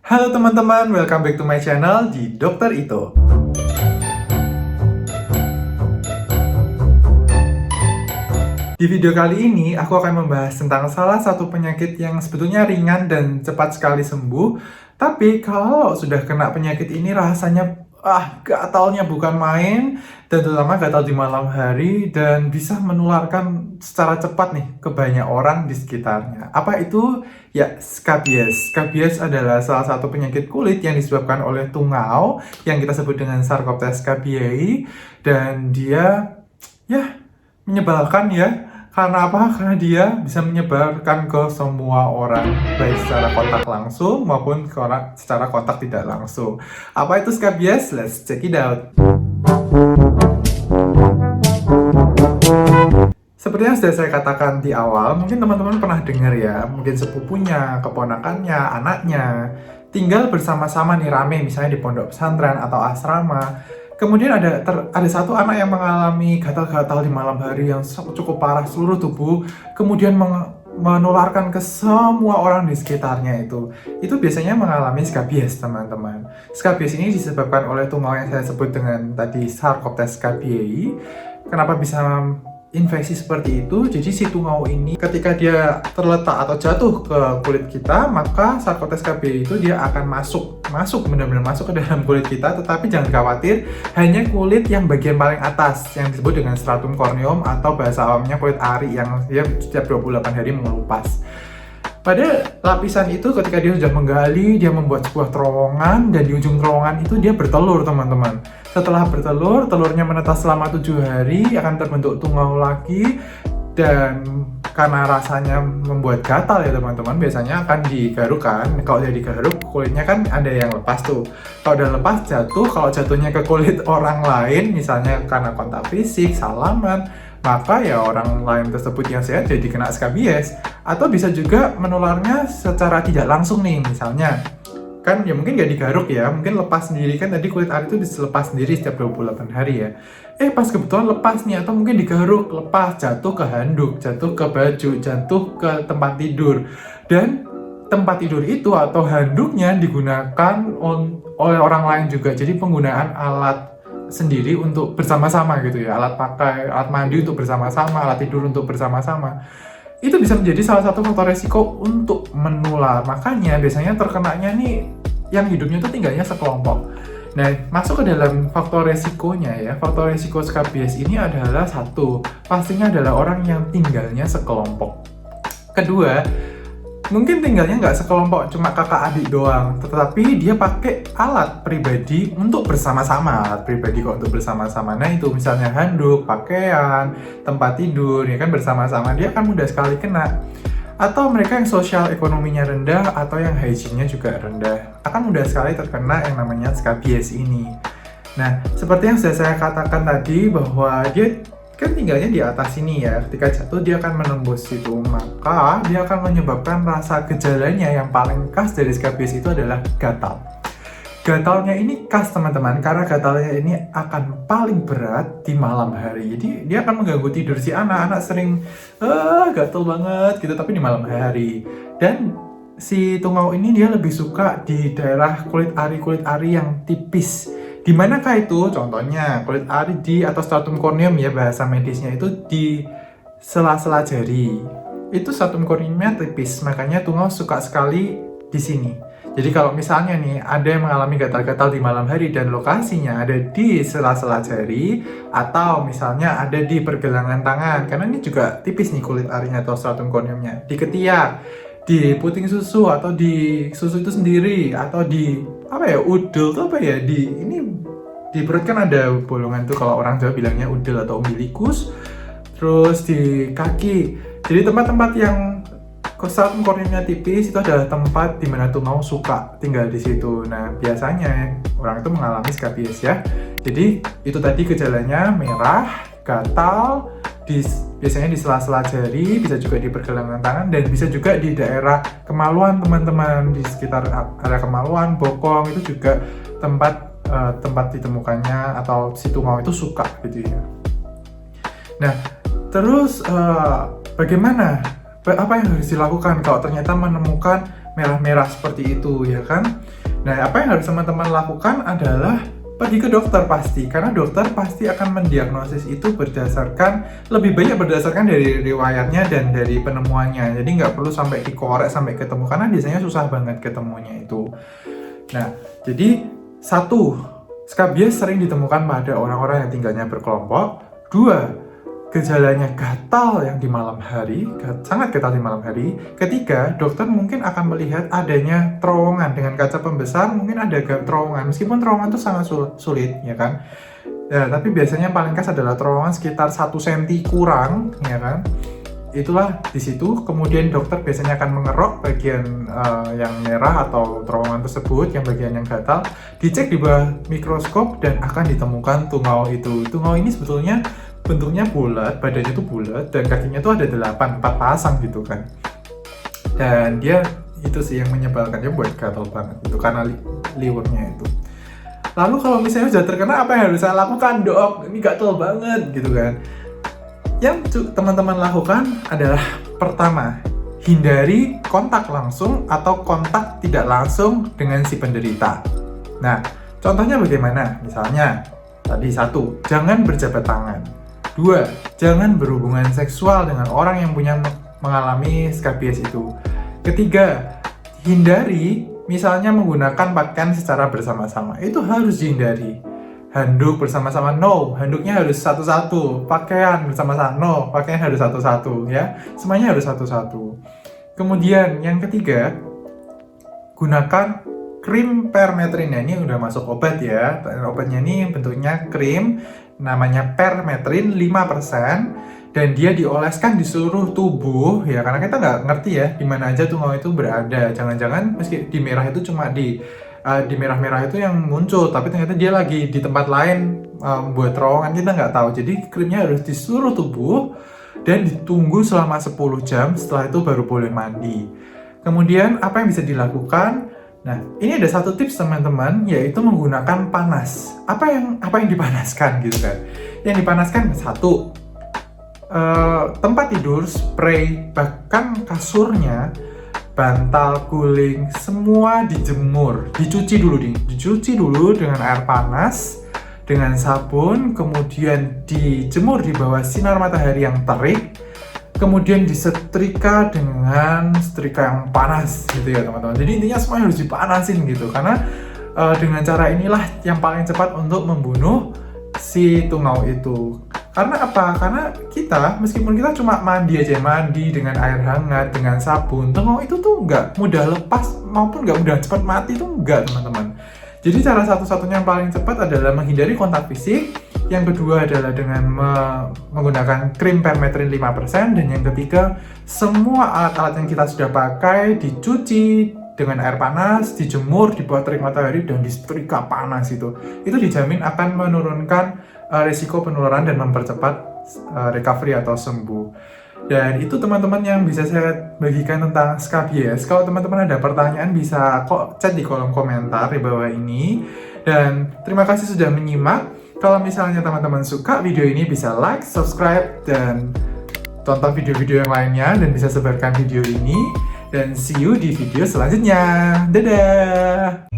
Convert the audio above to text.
Halo teman-teman, welcome back to my channel di Dokter Ito. Di video kali ini, aku akan membahas tentang salah satu penyakit yang sebetulnya ringan dan cepat sekali sembuh. Tapi kalau sudah kena penyakit ini rasanya gatalnya bukan main, dan terutama gatal di malam hari dan bisa menularkan secara cepat nih ke banyak orang di sekitarnya. Apa itu? Ya, skabies. Skabies adalah salah satu penyakit kulit yang disebabkan oleh tungau yang kita sebut dengan Sarcoptes scabiei, dan dia menyebalkan ya. Karena apa? Karena dia bisa menyebarkan ke semua orang, baik secara kontak langsung maupun secara kontak tidak langsung. Apa itu skabies? Let's check it out. Seperti yang sudah saya katakan di awal, mungkin teman-teman pernah dengar ya, mungkin sepupunya, keponakannya, anaknya, tinggal bersama-sama nih rame, misalnya di pondok pesantren atau asrama. Kemudian ada satu anak yang mengalami gatal-gatal di malam hari yang cukup parah seluruh tubuh, kemudian menularkan ke semua orang di sekitarnya itu. Itu biasanya mengalami skabies, teman-teman. Skabies ini disebabkan oleh tungau yang saya sebut dengan tadi Sarcoptes scabiei. Kenapa bisa infeksi seperti itu? Jadi si tungau ini ketika dia terletak atau jatuh ke kulit kita, maka Sarcoptes scabiei itu dia akan benar-benar masuk ke dalam kulit kita. Tetapi jangan khawatir, hanya kulit yang bagian paling atas yang disebut dengan stratum corneum atau bahasa awamnya kulit ari yang dia setiap 28 hari mengelupas. Pada lapisan itu ketika dia sudah menggali, dia membuat sebuah terowongan, dan di ujung terowongan itu dia bertelur, teman-teman. Setelah bertelur, telurnya menetas selama 7 hari, akan terbentuk tungau lagi, dan karena rasanya membuat gatal ya teman-teman, biasanya akan digaruk kan. Kalau dia digaruk, kulitnya kan ada yang lepas tuh. Kalau udah lepas, jatuh. Kalau jatuhnya ke kulit orang lain, misalnya karena kontak fisik, salaman, maka ya orang lain tersebut yang sehat jadi kena skabies. Atau bisa juga menularnya secara tidak langsung nih, misalnya kan ya mungkin gak digaruk ya, mungkin lepas sendiri, kan tadi kulit ari itu bisa lepas sendiri setiap 28 hari ya. Pas kebetulan lepas nih, atau mungkin digaruk, lepas, jatuh ke handuk, jatuh ke baju, jatuh ke tempat tidur. Dan tempat tidur itu atau handuknya digunakan oleh orang lain juga. Jadi penggunaan alat sendiri untuk bersama-sama gitu ya, alat pakai, alat mandi untuk bersama-sama, alat tidur untuk bersama-sama, itu bisa menjadi salah satu faktor resiko untuk menular. Makanya biasanya terkenanya nih yang hidupnya itu tinggalnya sekelompok. Nah, masuk ke dalam faktor resikonya ya, faktor resiko skabies ini adalah satu, pastinya adalah orang yang tinggalnya sekelompok. Kedua, mungkin tinggalnya nggak sekelompok, cuma kakak adik doang, tetapi dia pakai alat pribadi untuk bersama-sama. Alat pribadi kok untuk bersama-sama, nah itu misalnya handuk, pakaian, tempat tidur, ya kan bersama-sama, dia akan mudah sekali kena. Atau mereka yang sosial ekonominya rendah atau yang hygiene-nya juga rendah, akan mudah sekali terkena yang namanya skabies ini. Nah, seperti yang sudah saya katakan tadi, bahwa dia kan tinggalnya di atas sini ya, ketika jatuh dia akan menembus situ, maka dia akan menyebabkan rasa gejalanya yang paling khas dari skabies itu adalah gatal. Gatalnya ini khas teman-teman, karena gatalnya ini akan paling berat di malam hari. Jadi dia akan mengganggu tidur si anak sering gatal banget gitu, tapi di malam hari. Dan si tungau ini dia lebih suka di daerah kulit ari yang tipis. Di manakah itu? Contohnya kulit ari di atau stratum corneum ya, bahasa medisnya itu di sela-sela jari. Itu stratum corneumnya tipis, makanya tungau suka sekali di sini. Jadi kalau misalnya nih ada yang mengalami gatal-gatal di malam hari dan lokasinya ada di sela-sela jari, atau misalnya ada di pergelangan tangan, karena ini juga tipis nih kulit arinya atau stratum corneumnya, di ketiak, di puting susu atau di susu itu sendiri, atau di udel tuh di perut kan ada bolongan tuh, kalau orang Jawa bilangnya udel atau umbilikus. Terus di kaki. Jadi tempat-tempat yang stratum corneumnya tipis itu adalah tempat di mana tungau suka tinggal di situ. Nah, biasanya orang itu mengalami skabies ya. Jadi itu tadi gejalanya: merah, gatal, biasanya di sela-sela jari, bisa juga di pergelangan tangan, dan bisa juga di daerah kemaluan teman-teman, di sekitar area kemaluan, bokong, itu juga tempat ditemukannya atau si tungau itu suka gitu ya. Nah, terus bagaimana? Apa yang harus dilakukan kalau ternyata menemukan merah-merah seperti itu, ya kan? Nah, apa yang harus teman-teman lakukan adalah pergi ke dokter pasti, karena dokter pasti akan mendiagnosis itu lebih banyak berdasarkan dari riwayatnya dan dari penemuannya. Jadi nggak perlu sampai dikorek sampai ketemu, karena biasanya susah banget ketemunya itu. Nah, jadi satu, skabies sering ditemukan pada orang-orang yang tinggalnya berkelompok. Dua, gejalanya gatal yang di malam hari, sangat gatal di malam hari. Ketiga, dokter mungkin akan melihat adanya terowongan dengan kaca pembesar, mungkin ada terowongan, meskipun terowongan itu sangat sulit, ya kan? Ya, tapi biasanya paling khas adalah terowongan sekitar 1 cm kurang, ya kan? Itulah di situ. Kemudian dokter biasanya akan mengerok bagian yang merah atau terowongan tersebut, yang bagian yang gatal, dicek di bawah mikroskop dan akan ditemukan tungau itu. Tungau ini sebetulnya bentuknya bulat, badannya tuh bulat, dan kakinya tuh ada 4 pasang gitu kan. Dan dia itu sih yang menyebalkannya buat gatal banget, itu karena liurnya itu. Lalu kalau misalnya sudah terkena, apa yang harus saya lakukan, dok? Ini gatal banget gitu kan. Yang teman-teman lakukan adalah pertama, hindari kontak langsung atau kontak tidak langsung dengan si penderita. Nah, contohnya bagaimana? Misalnya, tadi 1, jangan berjabat tangan. 2, jangan berhubungan seksual dengan orang yang mengalami skabies itu. 3, hindari misalnya menggunakan pakaian secara bersama-sama. Itu harus dihindari. Handuk bersama-sama, no. Handuknya harus satu-satu. Pakaian bersama-sama, no. Pakaian harus satu-satu, ya. Semuanya harus satu-satu. Kemudian yang ketiga, gunakan krim permetrin. Ini udah masuk obat ya. Obatnya ini bentuknya krim, namanya permetrin 5%, dan dia dioleskan di seluruh tubuh ya, karena kita nggak ngerti ya di mana aja tungau itu berada. Jangan-jangan meski di merah itu cuma di merah-merah itu yang muncul, tapi ternyata dia lagi di tempat lain buat terowongan, kita nggak tahu. Jadi krimnya harus di seluruh tubuh dan ditunggu selama 10 jam, setelah itu baru boleh mandi. Kemudian apa yang bisa dilakukan? Nah, ini ada satu tips teman-teman, yaitu menggunakan panas. Apa yang dipanaskan gitu kan? Yang dipanaskan 1, tempat tidur, spray, bahkan kasurnya, bantal, guling, semua dijemur, dicuci dulu dengan air panas, dengan sabun, kemudian dijemur di bawah sinar matahari yang terik, kemudian disetrika dengan setrika yang panas gitu ya teman-teman. Jadi intinya semuanya harus dipanasin gitu, karena dengan cara inilah yang paling cepat untuk membunuh si tungau itu. Karena apa? Karena kita, meskipun kita cuma mandi dengan air hangat, dengan sabun, tungau itu tuh nggak mudah lepas maupun nggak mudah cepat mati, itu nggak teman-teman. Jadi cara satu-satunya yang paling cepat adalah menghindari kontak fisik. Yang kedua adalah dengan menggunakan krim permetrin 5%, dan yang ketiga, semua alat-alat yang kita sudah pakai dicuci dengan air panas, dijemur di bawah terik matahari, dan disetrika panas itu dijamin akan menurunkan risiko penularan dan mempercepat recovery atau sembuh. Dan itu teman-teman yang bisa saya bagikan tentang skabies. Kalau teman-teman ada pertanyaan bisa chat di kolom komentar di bawah ini. Dan terima kasih sudah menyimak. Kalau misalnya teman-teman suka video ini, bisa like, subscribe, dan tonton video-video yang lainnya, dan bisa sebarkan video ini. Dan see you di video selanjutnya. Dadah!